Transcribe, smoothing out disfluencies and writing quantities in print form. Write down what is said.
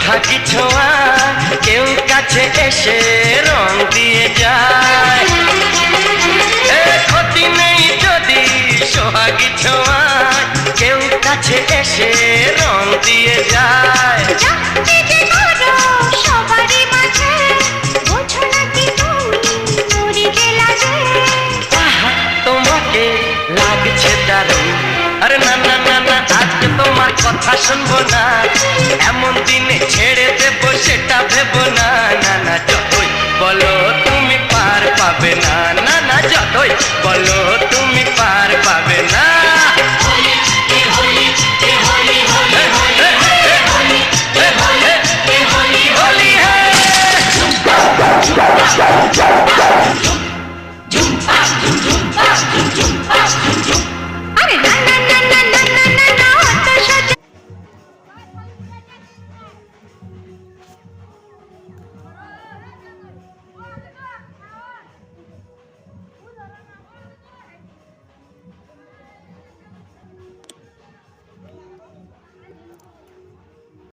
সোহাগী ছোঁয়া কেউ কাছে এসে রং দিয়ে যায়। ক্ষতি নেই যদি সোহাগী ছোঁয়া কেউ কাছে এসে রং দিয়ে যায়। তোমাকে লাগছে দারুণ, আরে না না না না, আজকে তোমার কথা শুনবো না, এমন দিনে